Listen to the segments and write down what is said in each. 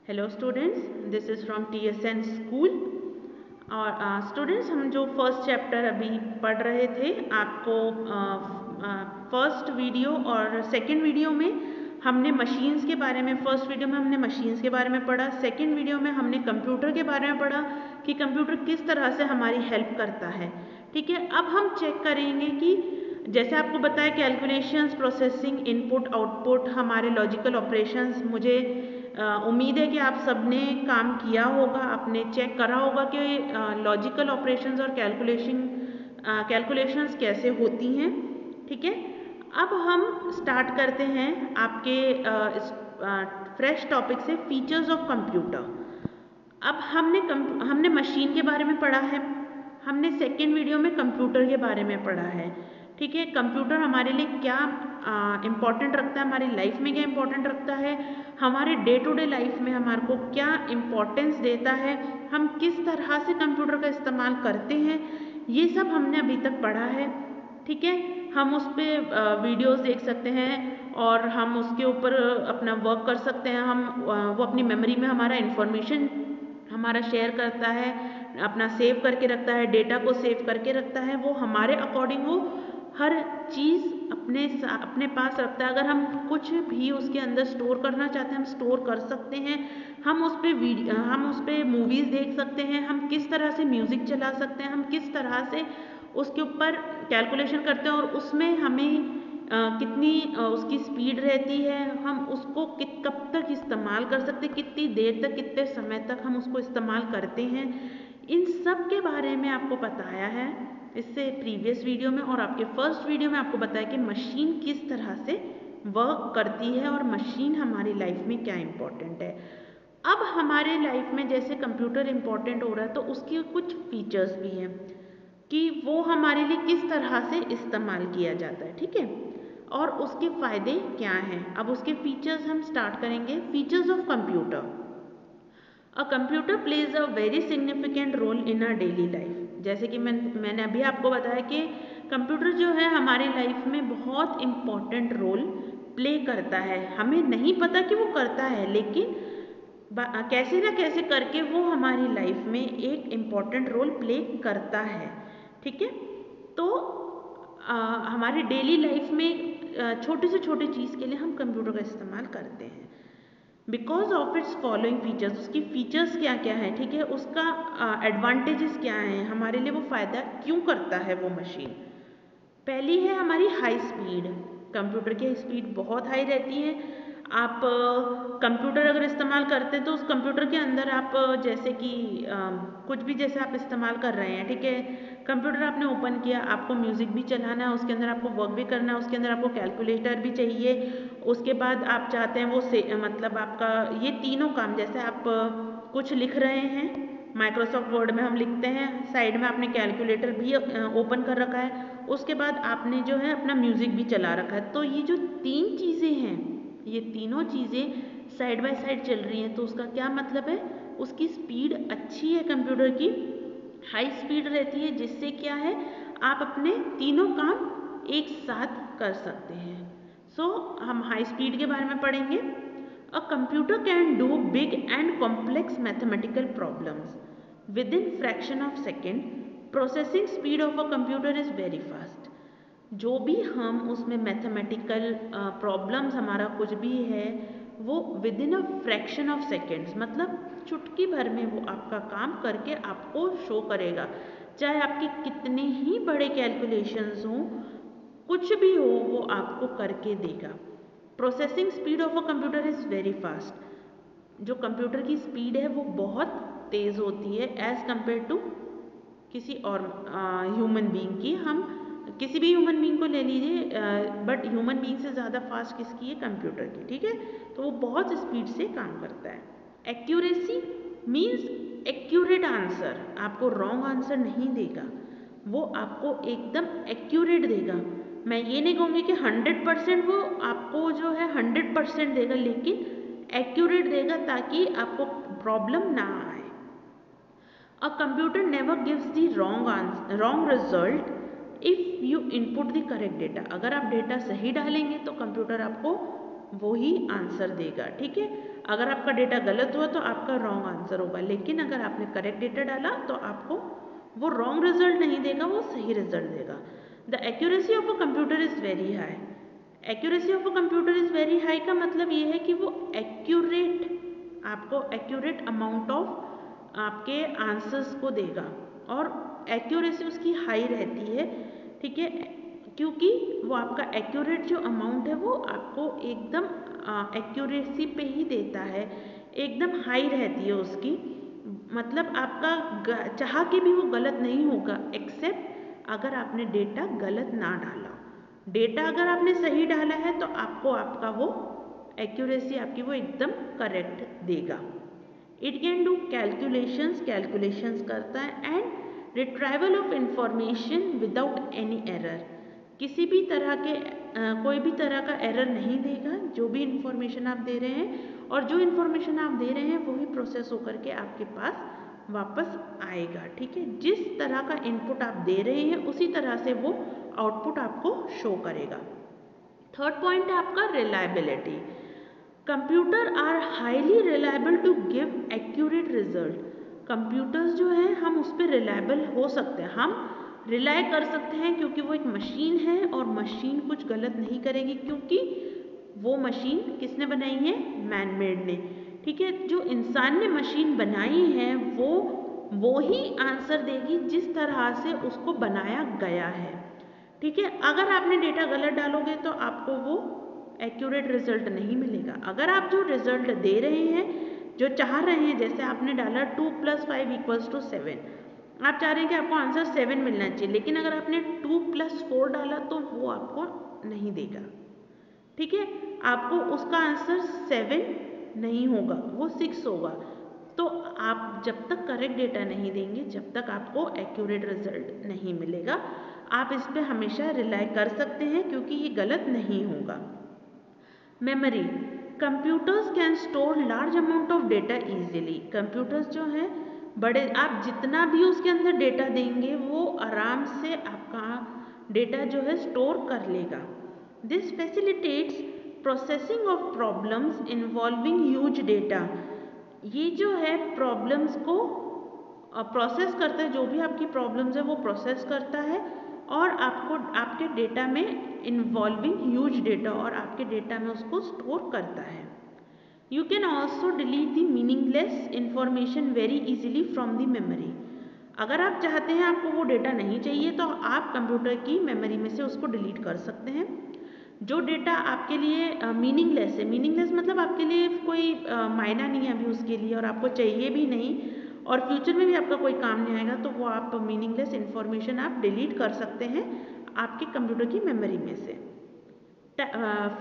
Hello students, this is from TSN school. और students, हम जो फर्स्ट चैप्टर अभी पढ़ रहे थे, आपको फर्स्ट वीडियो और सेकंड वीडियो में हमने मशीन्स के बारे में, फर्स्ट वीडियो में हमने मशीन्स के बारे में पढ़ा, सेकंड वीडियो में हमने कंप्यूटर के बारे में पढ़ा कि कंप्यूटर किस तरह से हमारी हेल्प करता है। ठीक है, अब हम चेक करेंगे कि जैसे आपको बताया कैलकुलेशंस, प्रोसेसिंग, इनपुट आउटपुट, हमारे लॉजिकल ऑपरेशंस। मुझे उम्मीद है कि आप सबने काम किया होगा, आपने चेक करा होगा कि लॉजिकल ऑपरेशंस और कैलकुलेशंस कैसे होती हैं। ठीक है, अब हम स्टार्ट करते हैं आपके फ्रेश टॉपिक से, फीचर्स ऑफ कंप्यूटर। अब हमने मशीन के बारे में पढ़ा है, हमने सेकेंड वीडियो में कंप्यूटर के बारे में पढ़ा है। ठीक है, कंप्यूटर हमारे लिए क्या इम्पॉर्टेंट रखता है, हमारी लाइफ में क्या इम्पॉर्टेंट रखता है, हमारे डे टू डे लाइफ में हमारे को क्या इम्पोर्टेंस देता है, हम किस तरह से कंप्यूटर का इस्तेमाल करते हैं, ये सब हमने अभी तक पढ़ा है। ठीक है, हम उस पर वीडियोस देख सकते हैं और हम उसके ऊपर अपना वर्क कर सकते हैं। हम वो अपनी मेमोरी में हमारा इंफॉर्मेशन हमारा शेयर करता है, अपना सेव करके रखता है, डेटा को सेव करके रखता है। वो हमारे अकॉर्डिंग वो हर चीज़ अपने पास रखता है। अगर हम कुछ भी उसके अंदर स्टोर करना चाहते हैं, हम स्टोर कर सकते हैं। हम उस पर मूवीज़ देख सकते हैं, हम किस तरह से म्यूज़िक चला सकते हैं, हम किस तरह से उसके ऊपर कैलकुलेशन करते हैं और उसमें हमें कितनी उसकी स्पीड रहती है, हम उसको कब तक इस्तेमाल कर सकते हैं, कितनी देर तक, कितने समय तक हम उसको इस्तेमाल करते हैं, इन सब के बारे में आपको बताया है इससे प्रीवियस वीडियो में। और आपके फर्स्ट वीडियो में आपको बताया कि मशीन किस तरह से वर्क करती है और मशीन हमारी लाइफ में क्या इम्पोर्टेंट है। अब हमारे लाइफ में जैसे कंप्यूटर इम्पोर्टेंट हो रहा है, तो उसके कुछ फीचर्स भी हैं कि वो हमारे लिए किस तरह से इस्तेमाल किया जाता है। ठीक है, और उसके फ़ायदे क्या हैं। अब उसके फीचर्स हम स्टार्ट करेंगे। Features of computer. A computer plays a very significant role in our daily life. जैसे कि मैंने अभी आपको बताया कि कंप्यूटर जो है हमारी लाइफ में बहुत इम्पॉर्टेंट रोल प्ले करता है। हमें नहीं पता कि वो करता है, लेकिन कैसे ना कैसे करके वो हमारी लाइफ में एक इम्पॉर्टेंट रोल प्ले करता है। ठीक है, तो हमारी डेली लाइफ में छोटे से छोटे चीज़ के लिए हम कंप्यूटर का इस्तेमाल करते हैं। Because of its following features, उसकी फीचर्स क्या क्या है, ठीक है, उसका एडवांटेजेस क्या हैं, हमारे लिए वो फ़ायदा क्यों करता है वो मशीन। पहली है हमारी हाई स्पीड। कंप्यूटर की स्पीड बहुत हाई रहती है। आप कंप्यूटर अगर इस्तेमाल करते हैं तो उस कंप्यूटर के अंदर आप जैसे कि कुछ भी जैसे आप इस्तेमाल कर रहे हैं, ठीक है, कंप्यूटर आपने ओपन किया, आपको म्यूज़िक भी चलाना है, उसके अंदर आपको वर्क भी करना है, उसके अंदर आपको कैलकुलेटर भी चाहिए, उसके बाद आप चाहते हैं वो मतलब आपका ये तीनों काम, जैसे आप कुछ लिख रहे हैं, माइक्रोसॉफ्ट वर्ड में हम लिखते हैं, साइड में आपने कैलकुलेटर भी ओपन कर रखा है, उसके बाद आपने जो है अपना म्यूज़िक भी चला रखा है। तो ये जो तीन चीज़ें हैं, ये तीनों चीज़ें साइड बाय साइड चल रही हैं, तो उसका क्या मतलब है, उसकी स्पीड अच्छी है कंप्यूटर की, हाई स्पीड रहती है, जिससे क्या है आप अपने तीनों काम एक साथ कर सकते हैं। सो हम हाई स्पीड के बारे में पढ़ेंगे। A computer can do big and complex mathematical problems with in fraction of second. Processing speed of a computer is very fast. जो भी हम उसमें मैथमेटिकल प्रॉब्लम्स हमारा कुछ भी है, वो with in a fraction of seconds, मतलब चुटकी भर में वो आपका काम करके आपको शो करेगा। चाहे आपके कितने ही बड़े कैलकुलेशंस हों, कुछ भी हो, वो आपको करके देगा। Processing speed of a computer is very fast. जो कंप्यूटर की स्पीड है वो बहुत तेज़ होती है एज़ कम्पेयर टू किसी और ह्यूमन बीइंग की। हम किसी भी ह्यूमन बीइंग को ले लीजिए, बट ह्यूमन बीइंग से ज़्यादा फास्ट किसकी है, कंप्यूटर की। ठीक है, तो वो बहुत स्पीड से काम करता है। एक्यूरेसी मीन्स एक्यूरेट आंसर, आपको रॉन्ग आंसर नहीं देगा, वो आपको एकदम एक्यूरेट देगा। मैं ये नहीं कहूँगी कि 100% वो आपको जो है 100% देगा, लेकिन एक्यूरेट देगा ताकि आपको प्रॉब्लम ना आए। A computer never gives the wrong result if you input the correct data। अगर आप डेटा सही डालेंगे तो कंप्यूटर आपको वो ही आंसर देगा। ठीक है, अगर आपका डेटा गलत हुआ तो आपका रॉन्ग आंसर होगा, लेकिन अगर आपने करेक्ट डेटा डाला तो आपको वो रॉन्ग रिजल्ट नहीं देगा, वो सही रिजल्ट देगा। The accuracy of a computer is very high. Accuracy of a computer is very high का मतलब ये है कि वो आपको एक्यूरेट अमाउंट ऑफ आपके आंसर्स को देगा, और एक्यूरेसी उसकी हाई रहती है। ठीक है, क्योंकि वो आपका एक्यूरेट जो अमाउंट है वो आपको एकदम एक्यूरेसी पे ही देता है, एकदम हाई रहती है उसकी। मतलब आपका चाह के भी वो गलत नहीं होगा, एक्सेप्ट अगर आपने डेटा गलत ना डाला। डेटा अगर आपने सही डाला है तो आपको आपका वो एक्यूरेसी आपकी वो एकदम करेक्ट देगा। इट कैन डू कैलकुलेशंस करता है, and retrieval of information without any error. किसी भी तरह के कोई भी तरह का एरर नहीं देगा, जो भी इंफॉर्मेशन आप दे रहे हैं, और जो इंफॉर्मेशन आप दे रहे हैं वही प्रोसेस होकर के आपके पास वापस आएगा। ठीक है, जिस तरह का इनपुट आप दे रहे हैं उसी तरह से वो आउटपुट आपको शो करेगा। थर्ड पॉइंट है आपका reliability. Computers are highly reliable to give accurate result. Computers जो हैं हम उस पर रिलायबल हो सकते हैं, हम रिलाय कर सकते हैं, क्योंकि वो एक मशीन है और मशीन कुछ गलत नहीं करेगी, क्योंकि वो मशीन किसने बनाई है? मैन मेड ने। ठीक है, जो इंसान ने मशीन बनाई है वो ही आंसर देगी जिस तरह से उसको बनाया गया है। ठीक है, अगर आपने डेटा गलत डालोगे तो आपको वो एक्यूरेट रिजल्ट नहीं मिलेगा। अगर आप जो रिजल्ट दे रहे हैं, जो चाह रहे हैं, जैसे आपने डाला 2 + 5 = 7, आप चाह रहे हैं कि आपको आंसर 7 मिलना चाहिए, लेकिन अगर आपने 2 + 4 डाला तो वो आपको नहीं देगा। ठीक है, आपको उसका आंसर 7 नहीं होगा, वो 6 होगा। तो आप जब तक करेक्ट डेटा नहीं देंगे, जब तक आपको एक्यूरेट रिजल्ट नहीं मिलेगा। आप इस पे हमेशा रिलाय कर सकते हैं, क्योंकि ये गलत नहीं होगा। Memory. Computers can store large amount of data easily. Computers जो हैं बड़े, आप जितना भी उसके अंदर डेटा देंगे वो आराम से आपका डेटा जो है स्टोर कर लेगा। This facilitates processing of problems involving huge data. ये जो है प्रॉब्लम्स को प्रोसेस करता है, जो भी आपकी प्रॉब्लम्स है वो प्रोसेस करता है, और आपको आपके डेटा में इन्वॉल्विंग ह्यूज डेटा, और आपके डेटा में उसको स्टोर करता है। You can also delete the meaningless information very easily from the memory. अगर आप चाहते हैं, आपको वो डेटा नहीं चाहिए, तो आप कंप्यूटर की मेमोरी में से उसको डिलीट कर सकते हैं। जो डेटा आपके लिए मीनिंगलेस है, मीनिंगलेस मतलब आपके लिए कोई मायना नहीं है अभी उसके लिए, और आपको चाहिए भी नहीं, और फ्यूचर में भी आपका कोई काम नहीं आएगा, तो वो आप मीनिंगलेस इन्फॉर्मेशन आप डिलीट कर सकते हैं आपके कंप्यूटर की मेमोरी में से।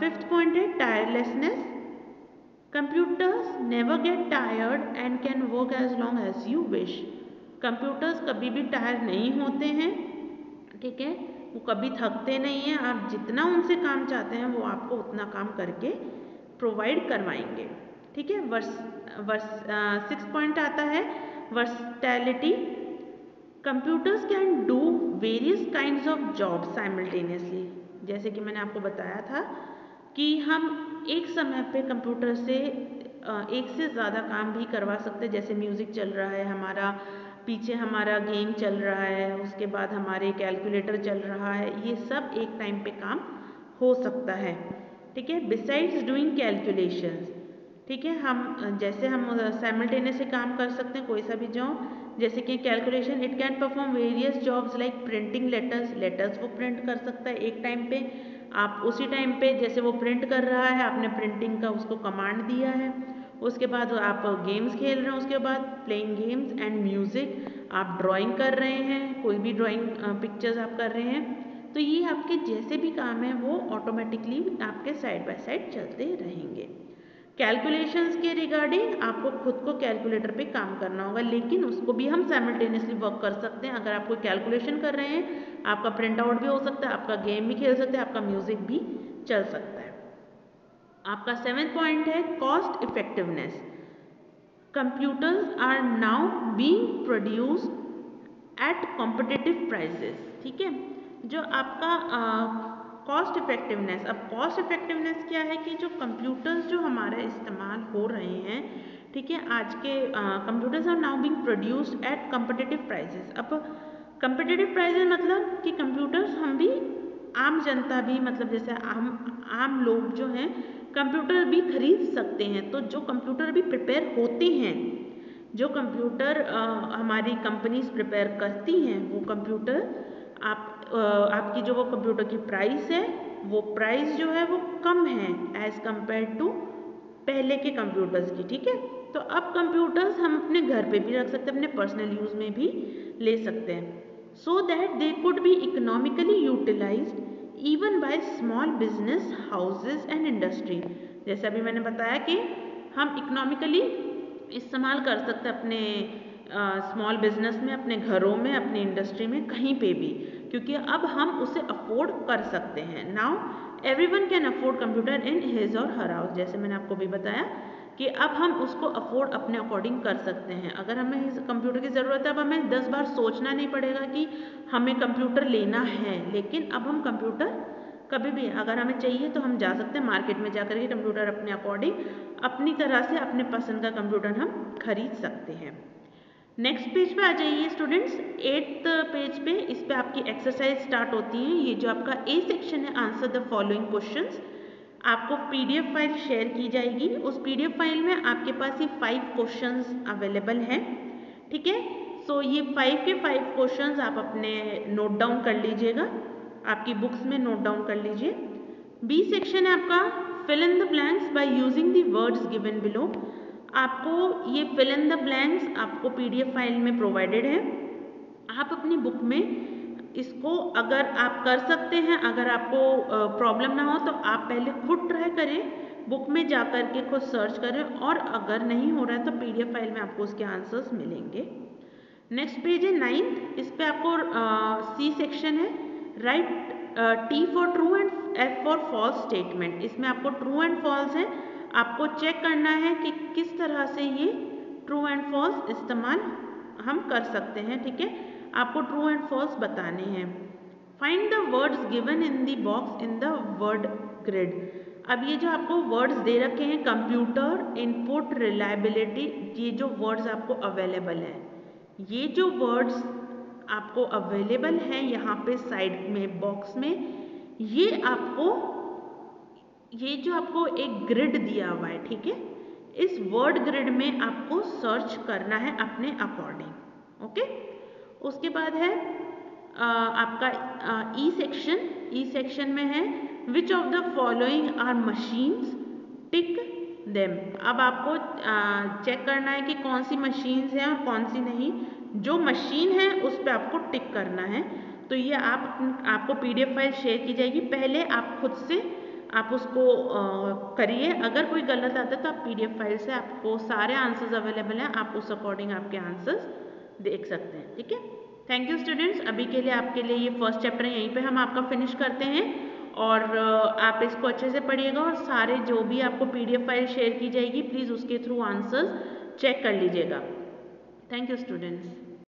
फिफ्थ पॉइंट है tirelessness. Computers never get tired and can work as long as you wish. Computers कभी भी टायर नहीं होते हैं। ठीक है, वो कभी थकते नहीं हैं। आप जितना उनसे काम चाहते हैं वो आपको उतना काम करके प्रोवाइड करवाएंगे। ठीक है, सिक्स पॉइंट आता है versatility. Computers can do various kinds of job simultaneously. जैसे कि मैंने आपको बताया था कि हम एक समय पे कंप्यूटर से एक से ज़्यादा काम भी करवा सकते हैं। जैसे म्यूज़िक चल रहा है हमारा, पीछे हमारा गेम चल रहा है, उसके बाद हमारे कैलकुलेटर चल रहा है, ये सब एक टाइम पे काम हो सकता है। ठीक है, बिसाइड्स डूइंग कैलकुलेशंस। ठीक है, हम जैसे हम साइमल्टेनियसली काम कर सकते हैं कोई सा भी जॉब, जैसे कि calculation. It can perform various jobs like printing letters वो प्रिंट कर सकता है एक टाइम पे। आप उसी टाइम पे जैसे वो प्रिंट कर रहा है, आपने प्रिंटिंग का उसको कमांड दिया है, उसके बाद आप गेम्स खेल रहे हैं, उसके बाद प्लेइंग गेम्स एंड म्यूज़िक, आप ड्राइंग कर रहे हैं, कोई भी ड्राइंग पिक्चर्स आप कर रहे हैं, तो ये आपके जैसे भी काम है वो ऑटोमेटिकली आपके साइड बाय साइड चलते रहेंगे। कैलकुलेशंस के रिगार्डिंग आपको खुद को कैलकुलेटर पे काम करना होगा, लेकिन उसको भी हम साइमल्टेनियसली वर्क कर सकते हैं। अगर आप कोई कैलकुलेशन कर रहे हैं, आपका प्रिंट आउट भी हो सकता है, आपका गेम भी खेल सकते हैं, आपका म्यूजिक भी चल सकता है। आपका 7th पॉइंट है cost effectiveness. Computers are now being produced at competitive prices. ठीक है, जो आपका कॉस्ट इफेक्टिवनेस। अब कॉस्ट इफेक्टिवनेस क्या है कि जो कंप्यूटर्स जो हमारे इस्तेमाल हो रहे हैं, ठीक है, आज के computers are now being produced at competitive prices. अब कम्पिटिटिव प्राइसेस मतलब कि कंप्यूटर्स हम भी, आम जनता भी, मतलब जैसे आम लोग जो हैं कंप्यूटर भी खरीद सकते हैं। तो जो कंप्यूटर भी प्रिपेयर होते हैं, जो कंप्यूटर हमारी कंपनीज प्रिपेयर करती हैं, वो कंप्यूटर आपकी जो वो कंप्यूटर की प्राइस है, वो प्राइस जो है वो कम है एज़ कम्पेयर टू पहले के कंप्यूटर्स की, ठीक है। तो अब कंप्यूटर्स हम अपने घर पे भी रख सकते हैं, अपने पर्सनल यूज़ में भी ले सकते हैं, so that they could be economically utilised even by small business houses and industry. जैसे अभी मैंने बताया कि हम इकोनॉमिकली इस्तेमाल कर सकते हैं अपने स्मॉल बिजनेस में, अपने घरों में, अपनी इंडस्ट्री में, कहीं पे भी, क्योंकि अब हम उसे अफोर्ड कर सकते हैं। Now everyone can afford computer in his और हर हाउस। जैसे मैंने आपको भी बताया कि अब हम उसको अफोर्ड अपने अकॉर्डिंग कर सकते हैं। अगर हमें इस कंप्यूटर की ज़रूरत है, अब हमें 10 बार सोचना नहीं पड़ेगा कि हमें कंप्यूटर लेना है, लेकिन अब हम कंप्यूटर कभी भी अगर हमें चाहिए तो हम जा सकते हैं मार्केट में जाकर के कंप्यूटर अपने अकॉर्डिंग, अपनी तरह से, अपने पसंद का कंप्यूटर हम खरीद सकते हैं। नेक्स्ट पेज पे आ जाइए स्टूडेंट्स, 8th पेज पे। इस पे आपकी एक्सरसाइज स्टार्ट होती है। ये जो आपका ए सेक्शन है, आंसर द फॉलोइंग क्वेश्चंस, आपको पीडीएफ फाइल शेयर की जाएगी। उस पीडीएफ फाइल में आपके पास ये 5 क्वेश्चंस अवेलेबल हैं, ठीक है। सो ये 5 के 5 क्वेश्चंस आप अपने नोट डाउन कर लीजिएगा, आपकी बुक्स में नोट डाउन कर लीजिए। बी सेक्शन है आपका fill in the blanks by using the words given below. आपको ये फिल इन द ब्लैंक्स आपको पीडीएफ फाइल में प्रोवाइडेड है। आप अपनी बुक में इसको अगर आप कर सकते हैं, अगर आपको प्रॉब्लम ना हो तो आप पहले खुद ट्राई करें, बुक में जा कर के खुद सर्च करें, और अगर नहीं हो रहा है तो पीडीएफ फाइल में आपको उसके आंसर्स मिलेंगे। नेक्स्ट पेज है 9th, इस पे आपको सी सेक्शन है, write T for true and F for false statement. इसमें आपको ट्रू एंड फॉल्स है, आपको चेक करना है कि किस तरह से ये ट्रू एंड फॉल्स इस्तेमाल हम कर सकते हैं, ठीक है। आपको ट्रू एंड फॉल्स बताने हैं। Find the words given in the box in the word grid. अब ये जो आपको वर्ड्स दे रखे हैं, कंप्यूटर, इनपुट, रिलायबिलिटी, ये जो वर्ड्स आपको अवेलेबल हैं, ये जो वर्ड्स आपको अवेलेबल हैं यहाँ पे साइड में बॉक्स में, ये जो आपको एक ग्रिड दिया हुआ है, ठीक है, इस वर्ड ग्रिड में आपको सर्च करना है अपने अकॉर्डिंग, ओके। उसके बाद है आपका ई सेक्शन। ई सेक्शन में है which of the following are machines, tick them. अब आपको चेक करना है कि कौन सी मशीन्स हैं और कौन सी नहीं। जो मशीन है उस पर आपको टिक करना है। तो ये आपको पीडीएफ फाइल शेयर की जाएगी, पहले आप खुद से आप उसको करिए। अगर कोई गलत आता है तो आप पीडीएफ फाइल से, आपको सारे आंसर्स अवेलेबल हैं, आप उस अकॉर्डिंग आपके आंसर्स देख सकते हैं, ठीक है। Thank you students. अभी के लिए आपके लिए ये फर्स्ट चैप्टर यहीं पे हम आपका फिनिश करते हैं, और आप इसको अच्छे से पढ़िएगा, और सारे जो भी आपको पीडीएफ फाइल शेयर की जाएगी प्लीज़ उसके थ्रू आंसर्स चेक कर लीजिएगा। Thank you students.